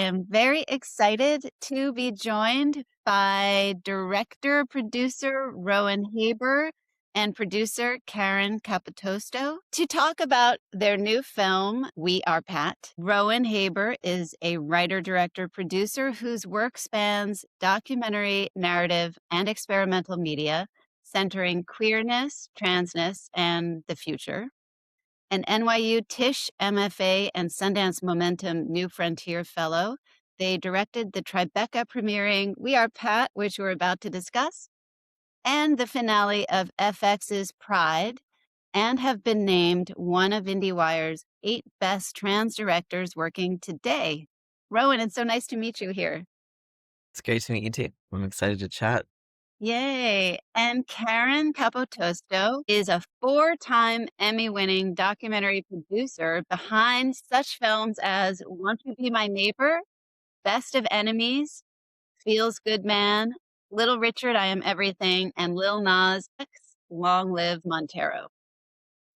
am very excited to be joined by director, producer Rowan Haber and producer Caryn Capotosto to talk about their new film, We Are Pat. Rowan Haber is a writer, director, producer whose work spans documentary, narrative, and experimental media, centering queerness, transness, and the future. An NYU Tisch MFA and Sundance Momentum New Frontier Fellow. They directed the Tribeca premiering We Are Pat, which we're about to discuss, and the finale of FX's Pride, and have been named one of IndieWire's 8 best trans directors working today. Rowan, it's so nice to meet you here. It's great to meet you too. I'm excited to chat. Yay. And Caryn Capotosto is a 4-time Emmy-winning documentary producer behind such films as Want You Be My Neighbor, Best of Enemies, Feels Good Man, Little Richard, I Am Everything, and Lil Nas X, Long Live Montero.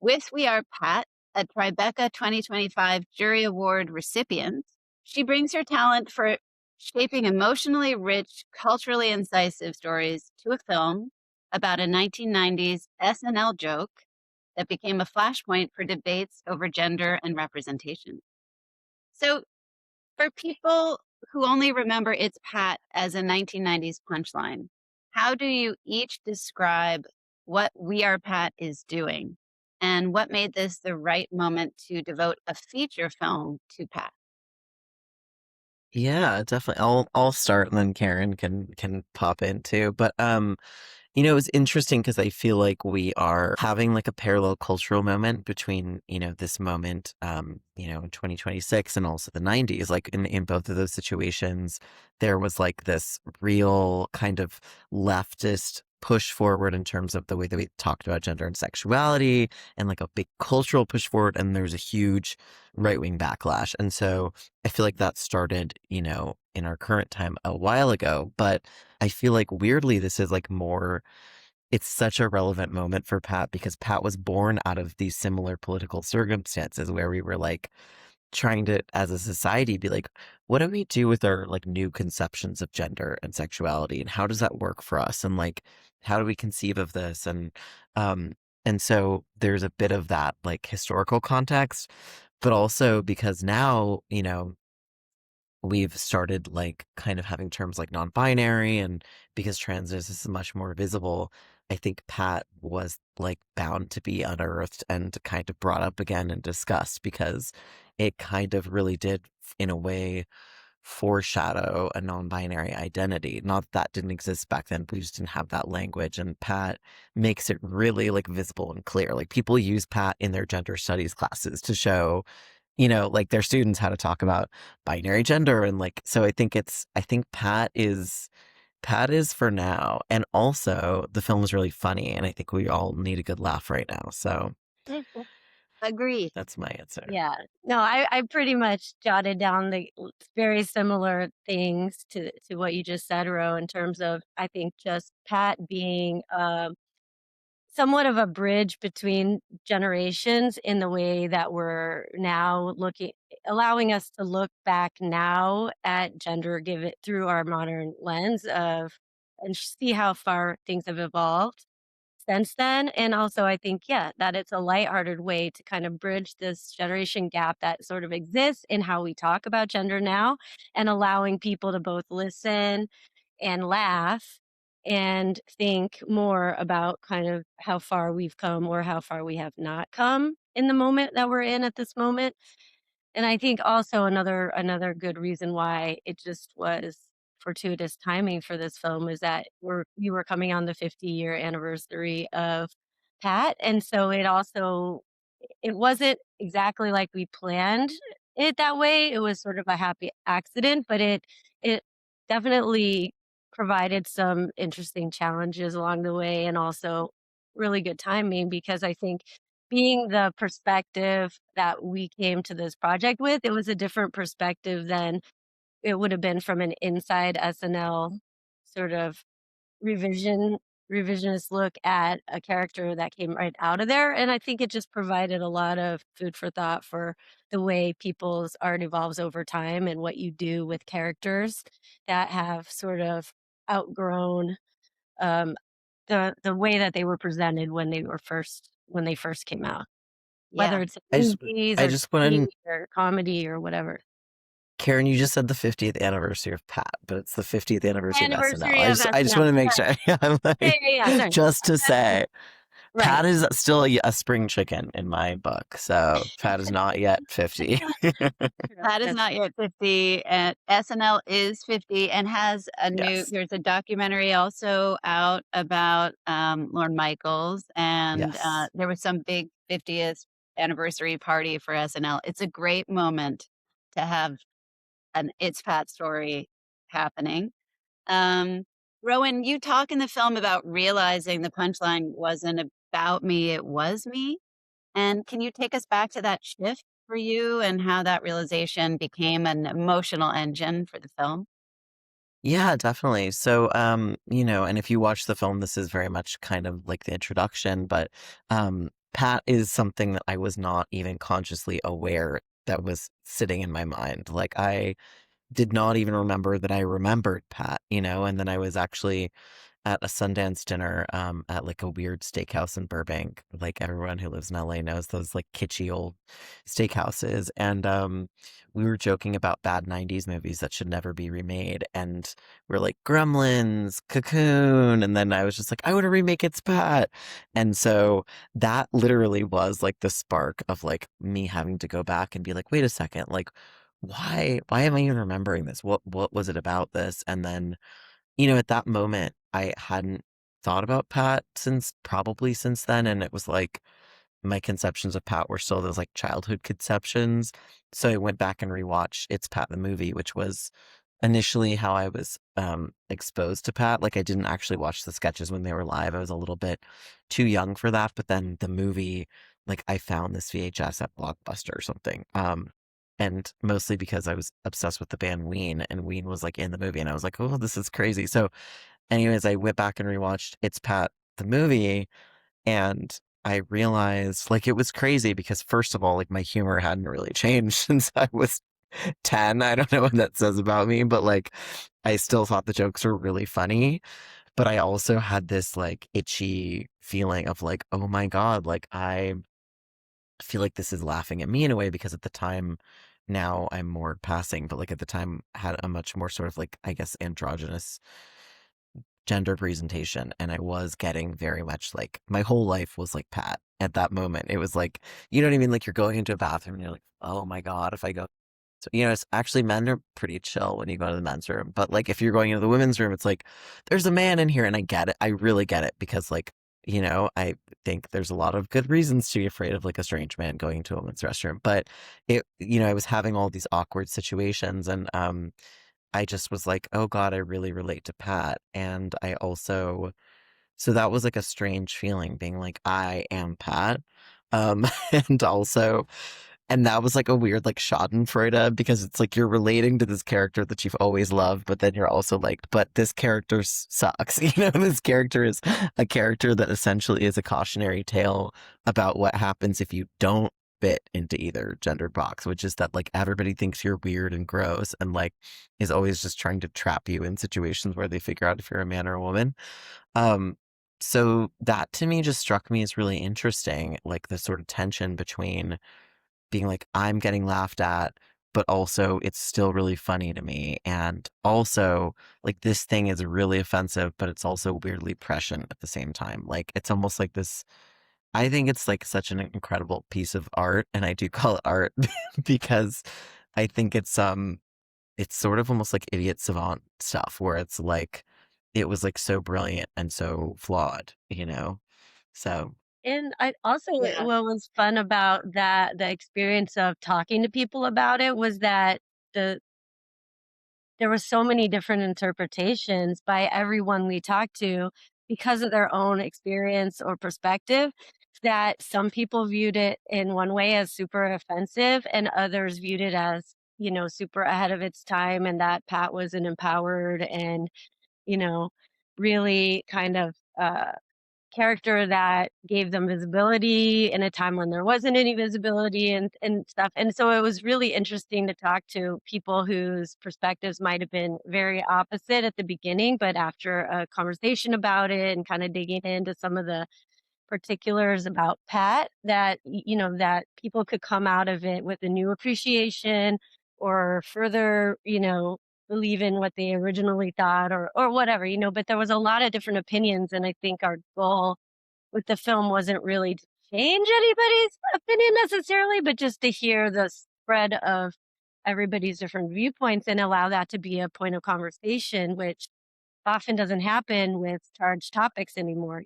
With We Are Pat, a Tribeca 2025 Jury Award recipient, she brings her talent for shaping emotionally rich, culturally incisive stories to a film about a 1990s SNL joke that became a flashpoint for debates over gender and representation. So, for people who only remember It's Pat as a 1990s punchline, how do you each describe what We Are Pat is doing? And what made this the right moment to devote a feature film to Pat? Yeah, definitely. I'll start and then Karen can pop in too. But it was interesting because I feel like we are having like a parallel cultural moment between, this moment in 2026 and also the 90s. Like in both of those situations, there was like this real kind of leftist push forward in terms of the way that we talked about gender and sexuality and like a big cultural push forward, and there's a huge right-wing backlash. And so I feel like that started, in our current time a while ago, but I feel like weirdly this is like more, it's such a relevant moment for Pat because Pat was born out of these similar political circumstances where we were like trying to, as a society, be like, what do we do with our like new conceptions of gender and sexuality, and how does that work for us, and like how do we conceive of this, um and so there's a bit of that like historical context, but also because now we've started like kind of having terms like non-binary, and because transness is much more visible, I think Pat was like bound to be unearthed and kind of brought up again and discussed because it kind of really did in a way foreshadow a non-binary identity. Not that that didn't exist back then, but we just didn't have that language, and Pat makes it really like visible and clear. Like people use Pat in their gender studies classes to show like their students how to talk about binary gender, and like so I think Pat is for now. And also the film is really funny and I think we all need a good laugh right now. So Agree. that's my answer. Yeah. No, I pretty much jotted down the very similar things to what you just said, Ro, in terms of I think just Pat being somewhat of a bridge between generations in the way that we're now looking, allowing us to look back now at gender, give it through our modern lens of and see how far things have evolved since then. And also, I think, yeah, that it's a lighthearted way to kind of bridge this generation gap that sort of exists in how we talk about gender now, and allowing people to both listen and laugh and think more about kind of how far we've come or how far we have not come in the moment that we're in at this moment. And I think also another good reason why it just was fortuitous timing for this film is that we were coming on the 50-year anniversary of Pat, and so it wasn't exactly like we planned it that way. It was sort of a happy accident, but it definitely provided some interesting challenges along the way, and also really good timing because I think being the perspective that we came to this project with, it was a different perspective than it would have been from an inside SNL sort of revision revisionist look at a character that came right out of there, and I think it just provided a lot of food for thought for the way people's art evolves over time and what you do with characters that have sort of outgrown, um, the way that they were presented when they first came out, whether Yeah. it's I in just movies I or just want TV to or comedy or whatever. Karen, you just said the 50th anniversary of Pat, but it's the 50th anniversary of SNL. Anniversary I of just I just SNL. want to make Sorry. sure. I'm Yeah, like, yeah, yeah, sorry. just to say, Right. Pat is still a spring chicken in my book. So Pat is not yet 50. True, That is that's not yet 50, and SNL is 50 and has a new Yes. there's a documentary also out about, Lorne Michaels, and, Yes. there was some big 50th anniversary party for SNL. It's a great moment to have an It's Pat story happening. Um, Rowan, you talk in the film about realizing the punchline wasn't about me, it was me. And can you take us back to that shift for you and how that realization became an emotional engine for the film? Yeah, definitely. So, and if you watch the film, this is very much kind of like the introduction, but Pat is something that I was not even consciously aware that was sitting in my mind. Like I did not even remember that I remembered Pat, and then I was actually at a Sundance dinner, at, like, a weird steakhouse in Burbank. Like, everyone who lives in LA knows those, like, kitschy old steakhouses, and, we were joking about bad '90s movies that should never be remade, and we're like, "Gremlins, Cocoon," and then I was just like, "I wanna remake It's Pat," and so that literally was, like, the spark of, like, me having to go back and be like, "Wait a second, like, why am I even remembering this? What was it about this?" And then at that moment, I hadn't thought about Pat since then, and it was like my conceptions of Pat were still those, like, childhood conceptions. So I went back and rewatched It's Pat the movie, which was initially how I was, exposed to Pat. Like, I didn't actually watch the sketches when they were live. I was a little bit too young for that, but then the movie, like, I found this VHS at Blockbuster or something, and mostly because I was obsessed with the band Ween, and Ween was, like, in the movie, and I was like, "Oh, this is crazy." So, anyways, I went back and rewatched It's Pat the movie, and I realized, like, it was crazy because, first of all, like, my humor hadn't really changed since I was 10. I don't know what that says about me, but, like, I still thought the jokes were really funny, but I also had this, like, itchy feeling of, like, "Oh my god," like, I feel like this is laughing at me in a way because at the time now I'm more passing, but, like, at the time had a much more sort of, like, I guess, androgynous gender presentation, and I was getting very much like my whole life was like Pat at that moment. It was like, you know what I mean? Like you're going into a bathroom and you're like, oh my God, if I go. So, it's actually men are pretty chill when you go to the men's room. But like if you're going into the women's room, it's like, there's a man in here. And I get it. I really get it because like, I think there's a lot of good reasons to be afraid of like a strange man going into a women's restroom. But I was having all these awkward situations and I just was like, "Oh god, I really relate to Pat." And I also so that was like a strange feeling being like, "I am Pat." Um, and also and that was like a weird like schadenfreude because it's like you're relating to this character that you've always loved, but then you're also like, "But this character sucks." This character is a character that essentially is a cautionary tale about what happens if you don't fit into either gendered box, which is that like everybody thinks you're weird and gross and like is always just trying to trap you in situations where they figure out if you're a man or a woman. Um, so that to me just struck me as really interesting, like the sort of tension between being like, I'm getting laughed at, but also it's still really funny to me. And also, like, this thing is really offensive, but it's also weirdly prescient at the same time. Like, it's almost like this. I think it's like such an incredible piece of art, and I do call it art because I think it's sort of almost like idiot savant stuff where it's like it was like so brilliant and so flawed. So and I also Yeah. what was fun about the experience of talking to people about it was that the there were so many different interpretations by everyone we talked to because of their own experience or perspective, that some people viewed it in one way as super offensive and others viewed it as, super ahead of its time and that Pat was an empowered and, you know, really kind of character that gave them visibility in a time when there wasn't any visibility and stuff. And so it was really interesting to talk to people whose perspectives might have been very opposite at the beginning, but after a conversation about it and kind of digging into some of the particulars about Pat, that that people could come out of it with a new appreciation or further, believe in what they originally thought or whatever, but there was a lot of different opinions, and I think our goal with the film wasn't really to change anybody's opinion necessarily, but just to hear the spread of everybody's different viewpoints and allow that to be a point of conversation, which often doesn't happen with charged topics anymore.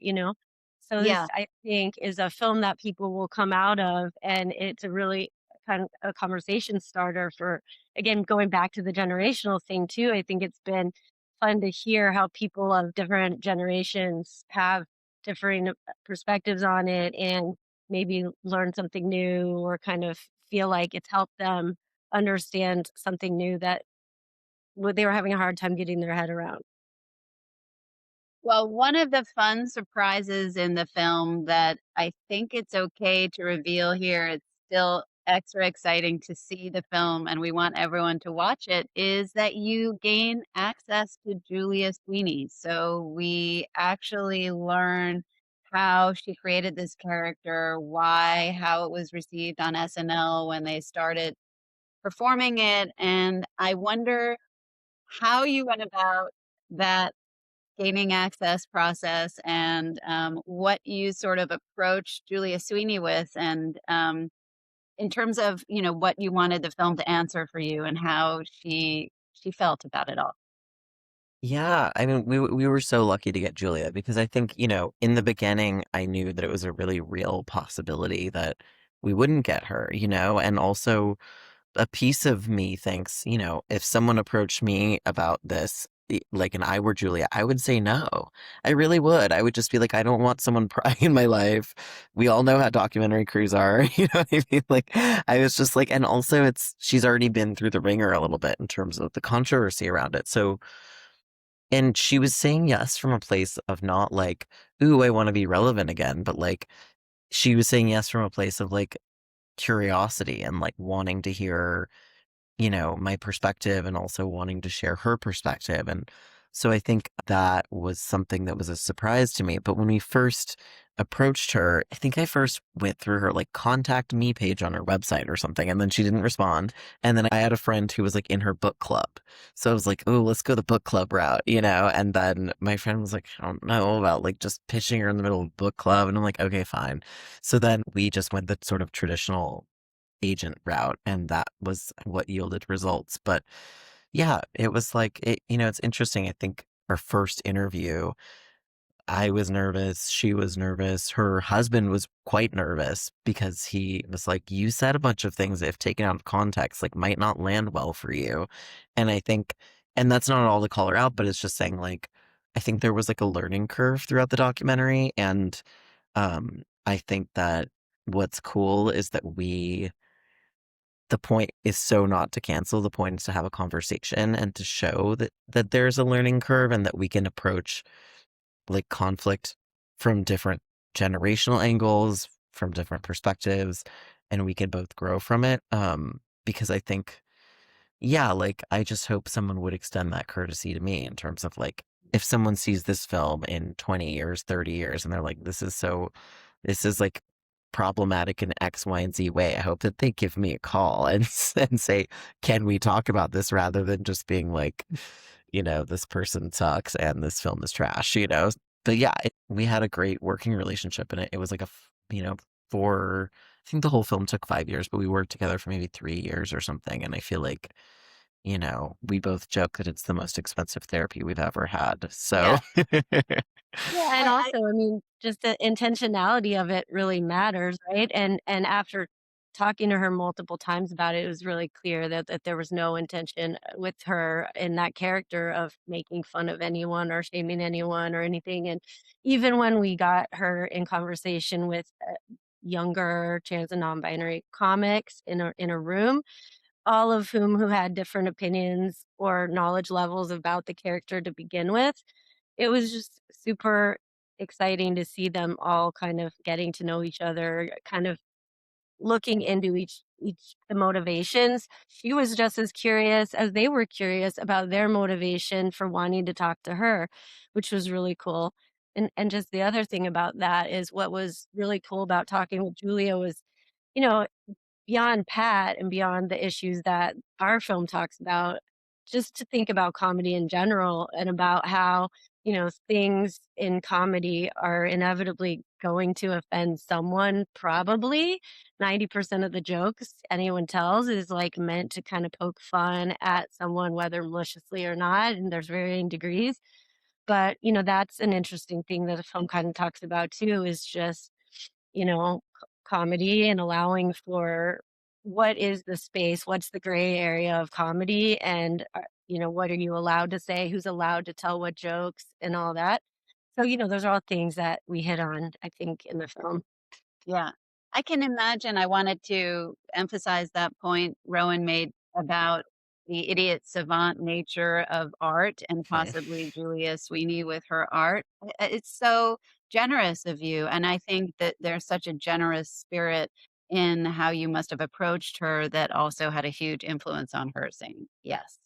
So this, Yeah. I think, is a film that people will come out of, and it's a really kind of a conversation starter for, again, going back to the generational thing too. I think it's been fun to hear how people of different generations have differing perspectives on it and maybe learn something new or kind of feel like it's helped them understand something new that they were having a hard time getting their head around. Well, one of the fun surprises in the film that I think it's okay to reveal here, it's still extra exciting to see the film and we want everyone to watch it, is that you gain access to Julia Sweeney. So we actually learn how she created this character, why, how it was received on SNL when they started performing it. And I wonder how you went about that gaining access process and what you sort of approached Julia Sweeney with and in terms of what you wanted the film to answer for you and how she felt about it all. Yeah, I mean, we were so lucky to get Julia because I think, in the beginning, I knew that it was a really real possibility that we wouldn't get her, and also a piece of me thinks, if someone approached me about this, like, and I were Julia, I would say no. I really would. I would just be like, I don't want someone prying in my life. We all know how documentary crews are. You know what I mean? Like, I was just like, and also she's already been through the ringer a little bit in terms of the controversy around it. So, and she was saying yes from a place of not like, ooh, I want to be relevant again, but like, she was saying yes from a place of like curiosity and like wanting to hear my perspective and also wanting to share her perspective. And so I think that was something that was a surprise to me. But when we first approached her, I think I first went through her like contact me page on her website or something, and then she didn't respond. And then I had a friend who was like in her book club. So I was like, oh, let's go the book club route. And then my friend was like, I don't know about like just pitching her in the middle of book club. And I'm like, okay, fine. So then we just went the sort of traditional agent route, and that was what yielded results. But yeah, it was like it's interesting. I think our first interview, I was nervous, she was nervous, her husband was quite nervous because he was like, you said a bunch of things that if taken out of context like might not land well for you. And I think, and that's not all to call her out, but it's just saying like, I think there was like a learning curve throughout the documentary. And I think that what's cool is that the point is so not to cancel. The point is to have a conversation and to show that there's a learning curve and that we can approach like conflict from different generational angles, from different perspectives, and we can both grow from it. Because I think, yeah, like I just hope someone would extend that courtesy to me in terms of like if someone sees this film in 20 years, 30 years, and they're like, this is like problematic in X, Y, and Z way. I hope that they give me a call and and say, "Can we talk about this?" rather than just being like, this person sucks and this film is trash. But yeah, we had a great working relationship, and it was like for I think the whole film took 5 years, but we worked together for maybe 3 years or something. And I feel like we both joke that it's the most expensive therapy we've ever had. So Yeah. Yeah, and also, I mean, just the intentionality of it really matters, right? And after talking to her multiple times about it, it was really clear that there was no intention with her in that character of making fun of anyone or shaming anyone or anything. And even when we got her in conversation with younger trans and non-binary comics in a room, all of who had different opinions or knowledge levels about the character to begin with, it was just super. exciting to see them all kind of getting to know each other, kind of looking into each the motivations. She was just as curious as they were curious about their motivation for wanting to talk to her, which was really cool. And just the other thing about that is what was really cool about talking with Julia was, you know, beyond Pat and beyond the issues that our film talks about, just to think about comedy in general and about how, things in comedy are inevitably going to offend someone, probably. 90% of the jokes anyone tells is like meant to kind of poke fun at someone, whether maliciously or not, and there's varying degrees. But, that's an interesting thing that the film kind of talks about too, is just, comedy and allowing for what is the space, what's the gray area of comedy, and, what are you allowed to say, who's allowed to tell what jokes and all that. So, those are all things that we hit on, I think, in the film. Yeah. I can imagine I wanted to emphasize that point Rowan made about the idiot savant nature of art and Hmm. possibly Julia Sweeney with her art. It's so generous of you, and I think that there's such a generous spirit in how you must have approached her that also had a huge influence on her saying yes.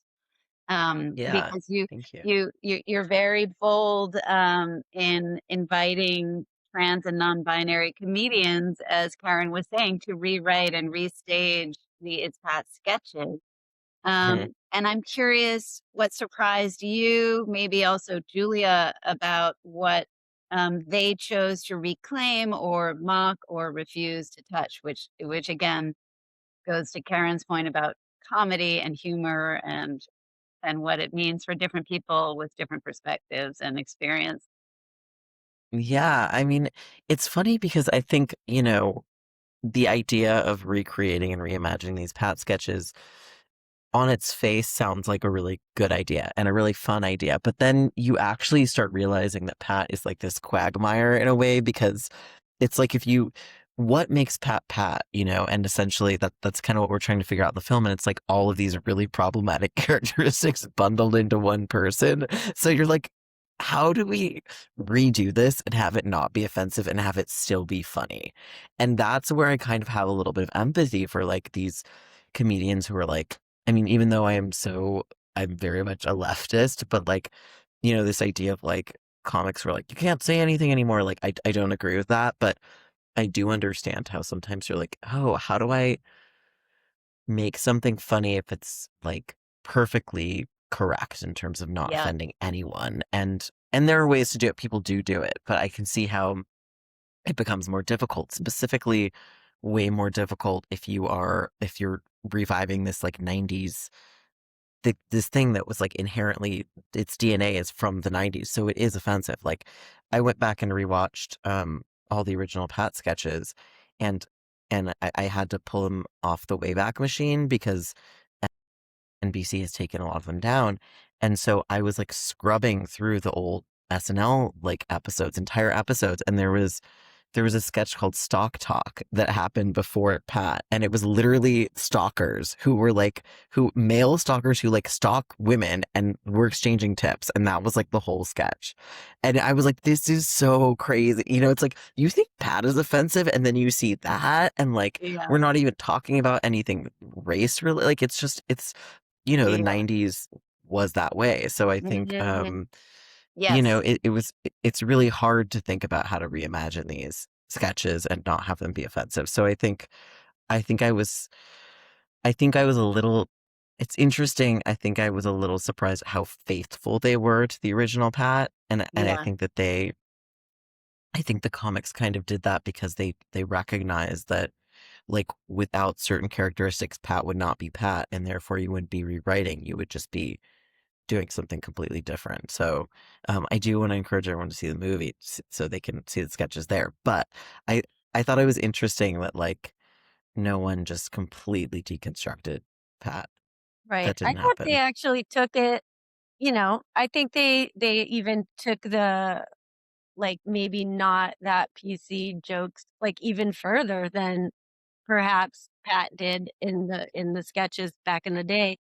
Yeah, Because thank you. you're very bold, in inviting trans and non-binary comedians, as Karen was saying, to rewrite and restage the It's Pat sketches. Mhm. And I'm curious what surprised you, maybe also Julia, about what, they chose to reclaim or mock or refuse to touch, which again goes to Karen's point about comedy and humor and what it means for different people with different perspectives and experience. Yeah, I mean, it's funny because I think, the idea of recreating and reimagining these Pat sketches on its face sounds like a really good idea and a really fun idea. But then you actually start realizing that Pat is like this quagmire in a way because it's like if you what makes Pat Pat, and essentially that's kind of what we're trying to figure out in the film. And it's like all of these really problematic characteristics bundled into one person. So you're like, how do we redo this and have it not be offensive and have it still be funny? And that's where I kind of have a little bit of empathy for like these comedians who are like, I mean, even though I'm very much a leftist, but like, this idea of like comics where like you can't say anything anymore. Like, I don't agree with that, but I do understand how sometimes you're like, oh, how do I make something funny if it's like perfectly correct in terms of not Yeah, offending anyone? And there are ways to do it. People do it, but I can see how it becomes more difficult, specifically way more difficult if you're reviving this like 90s this thing that was like inherently its DNA is from the 90s, so it is offensive. Like I went back and rewatched all the original Pat sketches and I had to pull them off the Wayback Machine because NBC has taken a lot of them down. And so I was like scrubbing through the old SNL like episodes, entire episodes, and there was a sketch called Stock Talk that happened before Pat, and it was literally stalkers who were like male stalkers who like stalk women and were exchanging tips, and that was like the whole sketch. And I was like, this is so crazy. It's like you think Pat is offensive, and then you see that, and like yeah, we're not even talking about anything race really. Like the yeah. 90s was that way. So I think Mhm. Yes. it's really hard to think about how to reimagine these sketches and not have them be offensive. So I think I was a little it's interesting. I think I was a little surprised at how faithful they were to the original Pat. And Yeah, I think the comics kind of did that because they recognized that like without certain characteristics, Pat would not be Pat, and therefore you wouldn't be rewriting. You would just be doing something completely different. So I do want to encourage everyone to see the movie so they can see the sketches there. But I I thought it was interesting that like no one just completely deconstructed Pat. Right. That I didn't thought they happen. actually took it, I think they even took the, like, maybe not that PC jokes, like, even further than perhaps Pat did in the sketches back in the day,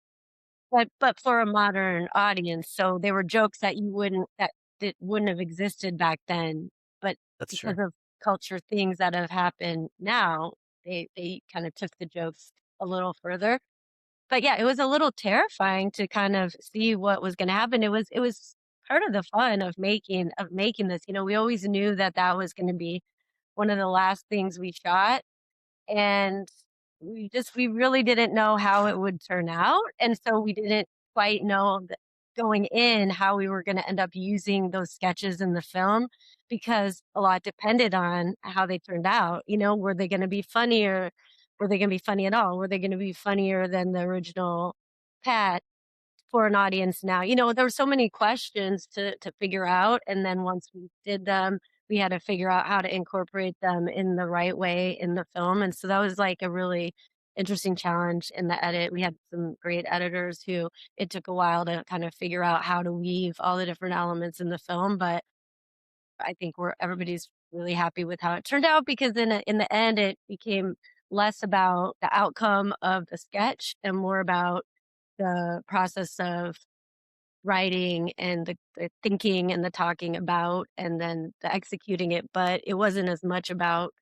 but for a modern audience. So they were jokes that you wouldn't that wouldn't have existed back then. That's because true. of culture things that have happened now, they kind of took the jokes a little further. But yeah, it was a little terrifying to kind of see what was gonna happen. It was part of the fun of making this. You know, we always knew that that was gonna be one of the last things we shot, and we really didn't know how it would turn out, and so we didn't quite know that going in how we were gonna end up using those sketches in the film because a lot depended on how they turned out. You know, were they gonna be funnier? Were they gonna be funny at all? Were they gonna be funnier than the original Pat? For an audience now? You know, there were so many questions to figure out, and then once we did them, we had to figure out how to incorporate them in the right way in the film, and so that was, like, a really interesting challenge in the edit. We had some great editors who it took a while to kind of figure out how to weave all the different elements in the film, but I think we're everybody's really happy with how it turned out because in the end, it became less about the outcome of the sketch and more about the process of writing and the thinking and the talking about and then the executing it, but it wasn't as much about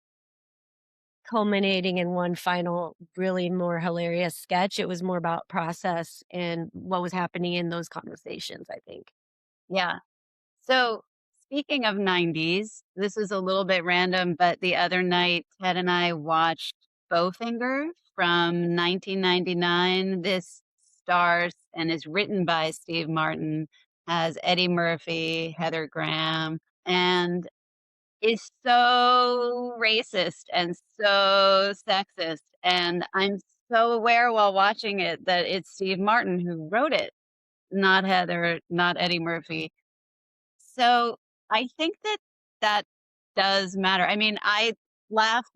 culminating in one final, really more hilarious sketch. It was more about process and what was happening in those conversations, I think. Yeah. So, speaking of 90s, this is a little bit random, but the other night, Ted and I watched Bowfinger from 1999. This stars and is written by Steve Martin, has Eddie Murphy, Heather Graham, and is so racist and so sexist. And I'm so aware while watching it that it's Steve Martin who wrote it, not Heather, not Eddie Murphy. So, I think that that does matter. I mean,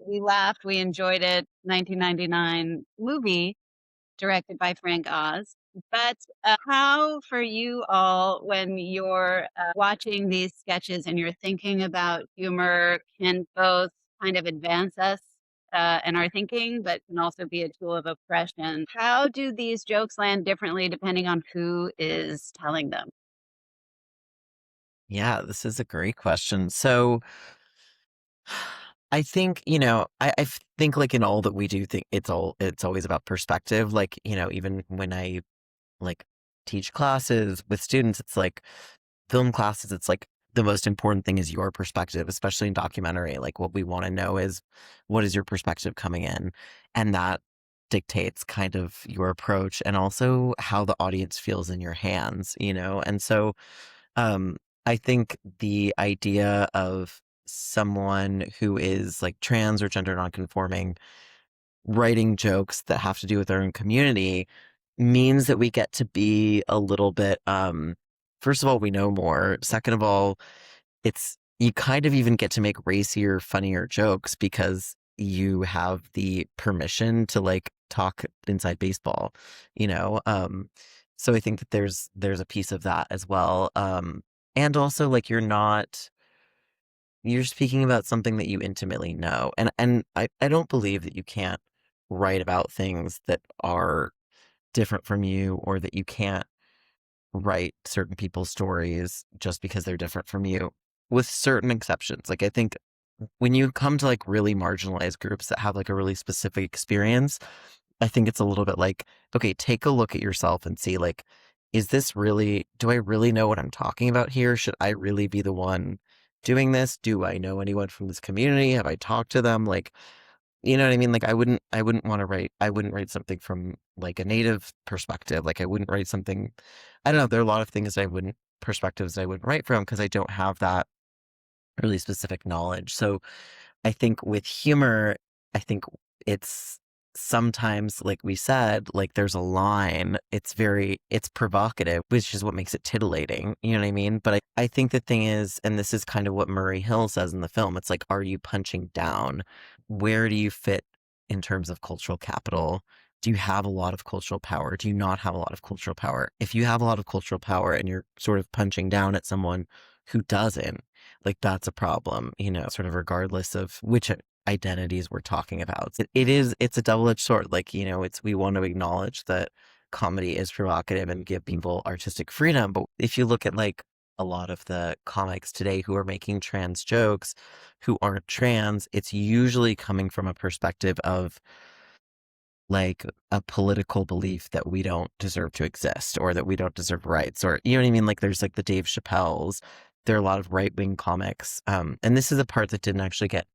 we laughed, we enjoyed it, 1999 movie directed by Frank Oz. But, how for you all when you're, watching these sketches and you're thinking about humor can both kind of advance us, in our thinking, but can also be a tool of oppression. How do these jokes land differently depending on who is telling them? Yeah, this is a great question. So I think, think like in all that we do think it's always about perspective. Like, even when I like teach classes with students, it's like film classes, it's like the most important thing is your perspective, especially in documentary. Like what we want to know is what is your perspective coming in? And that dictates kind of your approach and also how the audience feels in your hands. And so um, I think the idea of someone who is like trans or gender nonconforming writing jokes that have to do with their own community means that we get to be a little bit first of all, we know more. Second of all, it's you kind of even get to make racier, funnier jokes because you have the permission to like talk inside baseball, you know? So I think that there's a piece of that as well. And also like you're speaking about something that you intimately know. And I don't believe that you can't write about things that are different from you or that you can't write certain people's stories just because they're different from you, with certain exceptions. Like, I think when you come to like really marginalized groups that have like a really specific experience, I think it's a little bit like, okay, take a look at yourself and see, like, do I really know what I'm talking about here? Should I really be the one doing this? Do I know anyone from this community? Have I talked to them? Like, you know what I mean? Like I wouldn't write something from like a native perspective. Like I wouldn't write something, I don't know. There are a lot of things perspectives I wouldn't write from because I don't have that really specific knowledge. So I think with humor, I think it's sometimes, like we said, like there's a line, it's provocative, which is what makes it titillating. You know what I mean? But I think the thing is, and this is kind of what Murray Hill says in the film, it's like, are you punching down? Where do you fit in terms of cultural capital? Do you have a lot of cultural power? Do you not have a lot of cultural power? If you have a lot of cultural power and you're sort of punching down at someone who doesn't, like that's a problem, sort of regardless of which identities we're talking about. It's a double-edged sword. Like, we want to acknowledge that comedy is provocative and give people artistic freedom. But if you look at like a lot of the comics today who are making trans jokes who aren't trans, it's usually coming from a perspective of like a political belief that we don't deserve to exist or that we don't deserve rights, or you know what I mean? Like there's like the Dave Chappelle's, there are a lot of right-wing comics. And this is a part that didn't actually get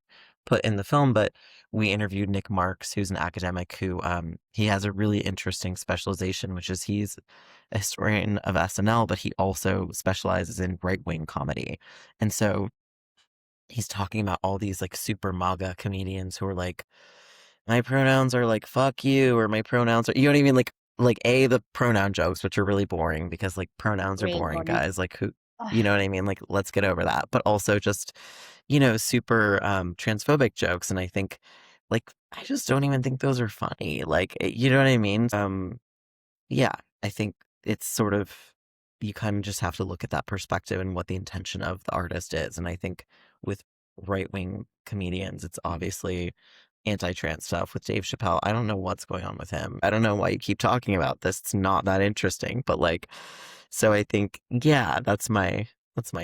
put in the film, but we interviewed Nick Marks, who's an academic who he has a really interesting specialization, which is he's a historian of SNL, but he also specializes in right-wing comedy. And so he's talking about all these like super MAGA comedians who are like, my pronouns are like fuck you, or my pronouns are, you know what I mean? Like A, the pronoun jokes, which are really boring because like pronouns are Really boring, boring. guys. Like who, Ugh. you know what I mean? Like let's get over that. But also just, you know, super transphobic jokes. And I think like I just don't even think those are funny. Like you know what I mean? Yeah, I think it's sort of, you kind of just have to look at that perspective and what the intention of the artist is. And I think with right wing comedians, it's obviously anti trans stuff. With Dave Chappelle, I don't know what's going on with him. I don't know why you keep talking about this. It's not that interesting. But like, so I think, yeah, that's my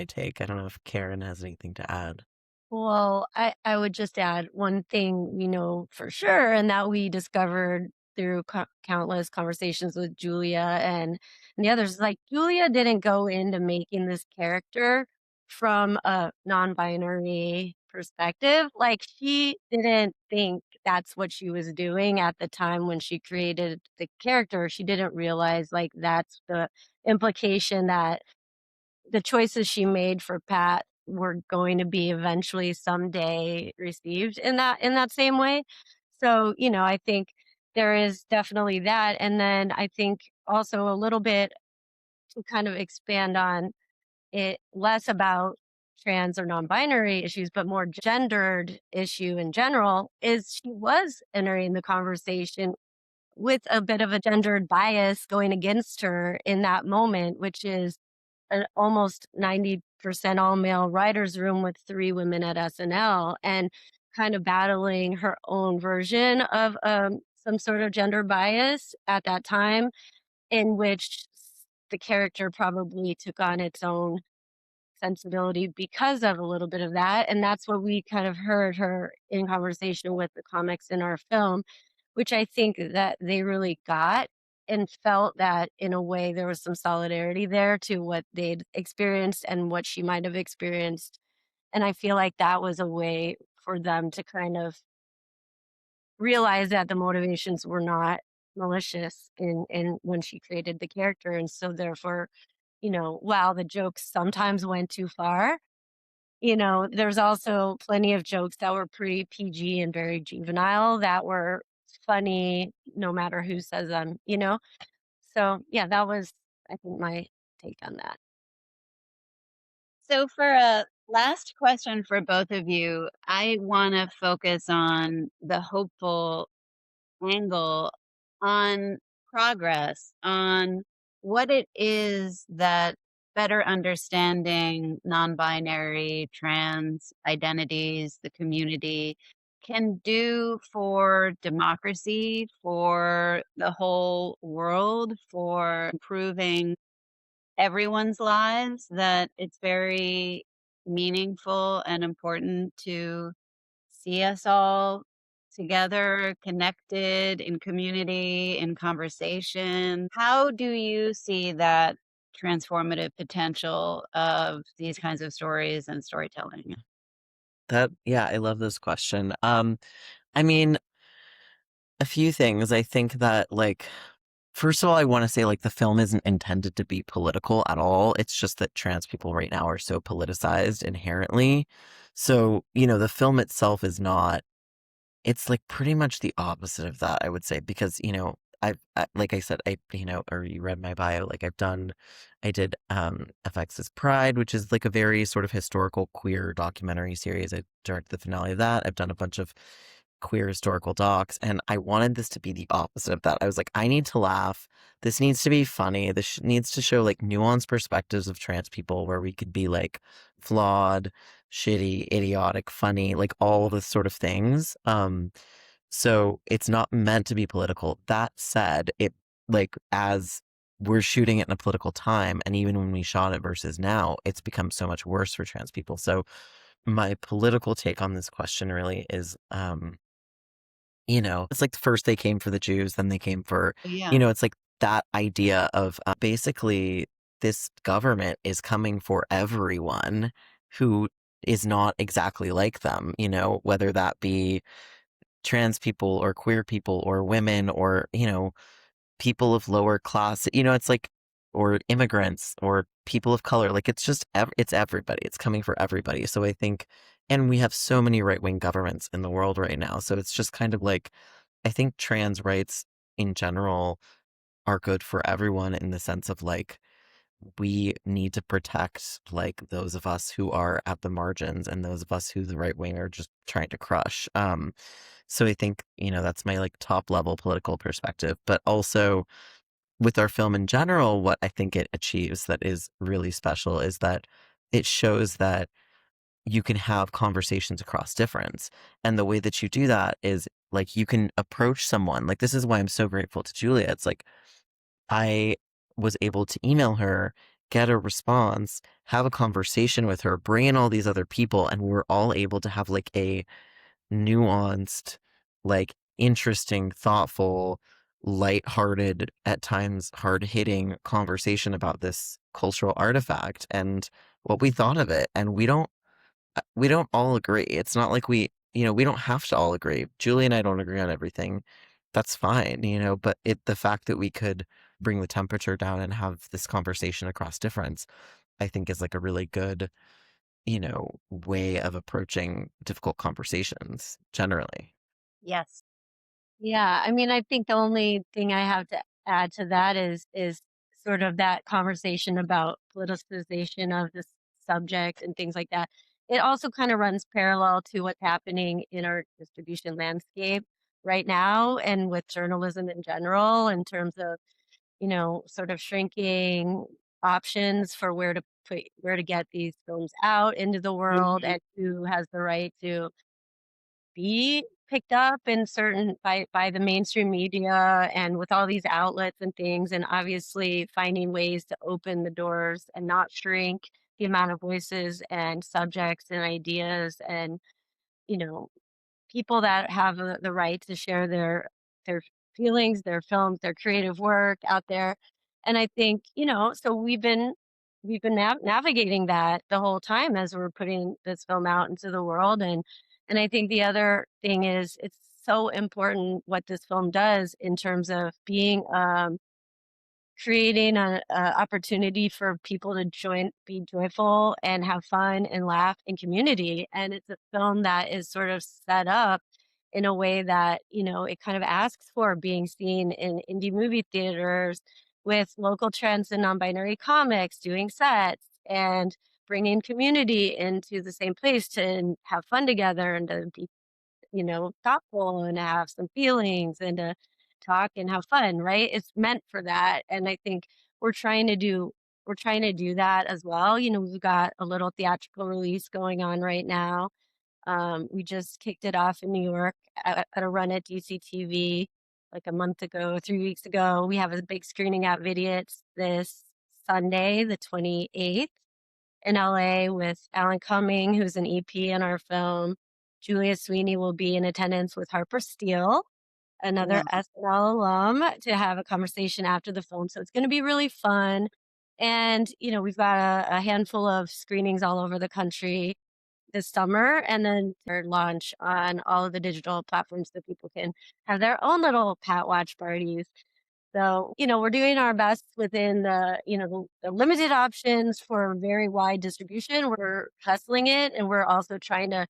take. I don't know if Caryn has anything to add. Well, I would just add one thing we know for sure, and that we discovered through countless conversations with Julia and the others. Like, Julia didn't go into making this character from a non binary perspective. Like, she didn't think that's what she was doing at the time when she created the character. She didn't realize, like, that's the implication that the choices she made for Pat were going to be eventually someday received in that same way. So, you know, I think there is definitely that. And then I think also a little bit to kind of expand on it, less about trans or non-binary issues, but more gendered issue in general, is she was entering the conversation with a bit of a gendered bias going against her in that moment, which is an almost 90% all male writers room with 3 women at SNL, and kind of battling her own version of, some sort of gender bias at that time, in which the character probably took on its own sensibility because of a little bit of that, and that's what we kind of heard her in conversation with the comics in our film, which I think that they really got and felt that in a way there was some solidarity there to what they'd experienced and what she might have experienced, and I feel like that was a way for them to kind of realize that the motivations were not malicious in when she created the character, and so therefore, you know, while the jokes sometimes went too far, you know, there's also plenty of jokes that were pretty PG and very juvenile that were funny no matter who says them, you know? So, yeah, that was, I think, my take on that. So, for a last question for both of you, I want to focus on the hopeful angle, on progress, on what it is that better understanding non binary, trans identities, the community can do for democracy, for the whole world, for improving everyone's lives, that it's very meaningful and important to see us all together, connected in community, in conversation. How do you see that transformative potential of these kinds of stories and storytelling? That, yeah, I love this question. I mean, a few things. I think that like, first of all, I want to say like the film isn't intended to be political at all. It's just that trans people right now are so politicized inherently. So, you know, the film itself is not, it's like pretty much the opposite of that, I would say, because, you know, like I said, you know, or you read my bio, like I did FX's Pride, which is like a very sort of historical queer documentary series. I directed the finale of that. I've done a bunch of queer historical docs, and I wanted this to be the opposite of that. I was like, I need to laugh. This needs to be funny. This needs to show like nuanced perspectives of trans people where we could be like flawed, shitty, idiotic, funny, like all of this sort of things. So it's not meant to be political. That said, it like as we're shooting it in a political time, and even when we shot it versus now, it's become so much worse for trans people. So my political take on this question really is, it's like first they came for the Jews, then they came for, Yeah. it's like that idea of basically this government is coming for everyone who is not exactly like them, whether that be trans people or queer people or women or, people of lower class, it's like, or immigrants or people of color. Like it's just, it's everybody. It's coming for everybody. So I think, and we have so many right-wing governments in the world right now. So it's just kind of like, I think trans rights in general are good for everyone in the sense of like, we need to protect like those of us who are at the margins and those of us who the right wing are just trying to crush. So I think, that's my like top level political perspective, but also with our film in general, what I think it achieves that is really special is that it shows that you can have conversations across difference. And the way that you do that is like you can approach someone. Like this is why I'm so grateful to Julia. It's like I was able to email her, get a response, have a conversation with her, bring in all these other people, and we're all able to have like a nuanced, like interesting, thoughtful, lighthearted, at times hard-hitting conversation about this cultural artifact and what we thought of it. And we don't all agree. It's not like we don't have to all agree. Julie and I don't agree on everything. That's fine, but the fact that we could bring the temperature down and have this conversation across difference, I think is like a really good, way of approaching difficult conversations generally. Yes. Yeah, I mean, I think the only thing I have to add to that is sort of that conversation about politicization of this subject and things like that. It also kind of runs parallel to what's happening in our distribution landscape right now and with journalism in general in terms of, sort of shrinking options for where to get these films out into the world Mhm. and who has the right to be picked up in certain by the mainstream media and with all these outlets and things, and obviously finding ways to open the doors and not shrink the amount of voices and subjects and ideas and, you know, people that have the right to share their feelings, their films, their creative work out there. And I think, so we've been navigating that the whole time as we're putting this film out into the world. And I think the other thing is it's so important what this film does in terms of being creating a opportunity for people to be joyful and have fun and laugh in community. And it's a film that is sort of set up in a way that, it kind of asks for being seen in indie movie theaters with local trends and non-binary comics doing sets and bringing community into the same place to have fun together and to be thoughtful and have some feelings and to talk and have fun, right? It's meant for that. And I think we're trying to do we're trying to do that as well. We've got a little theatrical release going on right now. We just kicked it off in New York at a run at DCTV like a month ago, 3 weeks ago. We have a big screening at Vidiots this Sunday, the 28th in LA with Alan Cumming, who's an EP in our film. Julia Sweeney will be in attendance with Harper Steele, another Wow. SNL alum, to have a conversation after the film. So it's going to be really fun. And, we've got a handful of screenings all over the country this summer and then their launch on all of the digital platforms so people can have their own little Pat watch parties. So, we're doing our best within the limited options for very wide distribution. We're hustling it and we're also trying to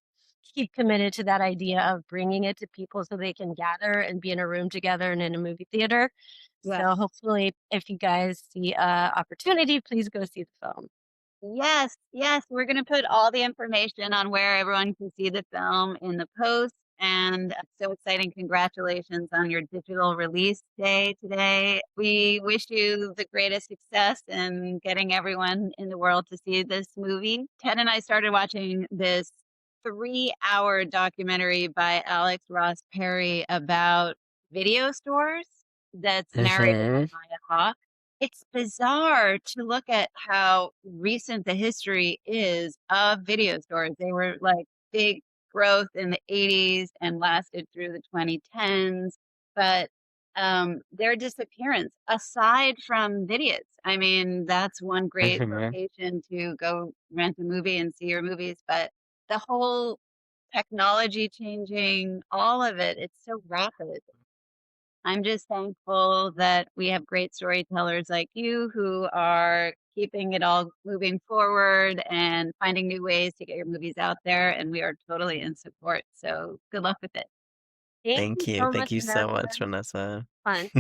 keep committed to that idea of bringing it to people so they can gather and be in a room together and in a movie theater. Yeah. So hopefully if you guys see a opportunity, please go see the film. Yes, yes, we're gonna put all the information on where everyone can see the film in the post, and so exciting. Congratulations on your digital release day today. We wish you the greatest success in getting everyone in the world to see this movie. Ted and I started watching this 3-hour documentary by Alex Ross Perry about video stores that's narrated Mhm. by a hawk. It's bizarre to look at how recent the history is of video stores. They were like big growth in the 80s and lasted through the 2010s, but their disappearance, aside from Vidiots, I mean, that's one great Mhm. location to go rent a movie and see your movies, but the whole technology changing, all of it, it's so rapid. I'm just thankful that we have great storytellers like you who are keeping it all moving forward and finding new ways to get your movies out there. And we are totally in support. So good luck with it. Thank you Thank you. so Thank much, you so Vanessa. much, Vanessa. Fun.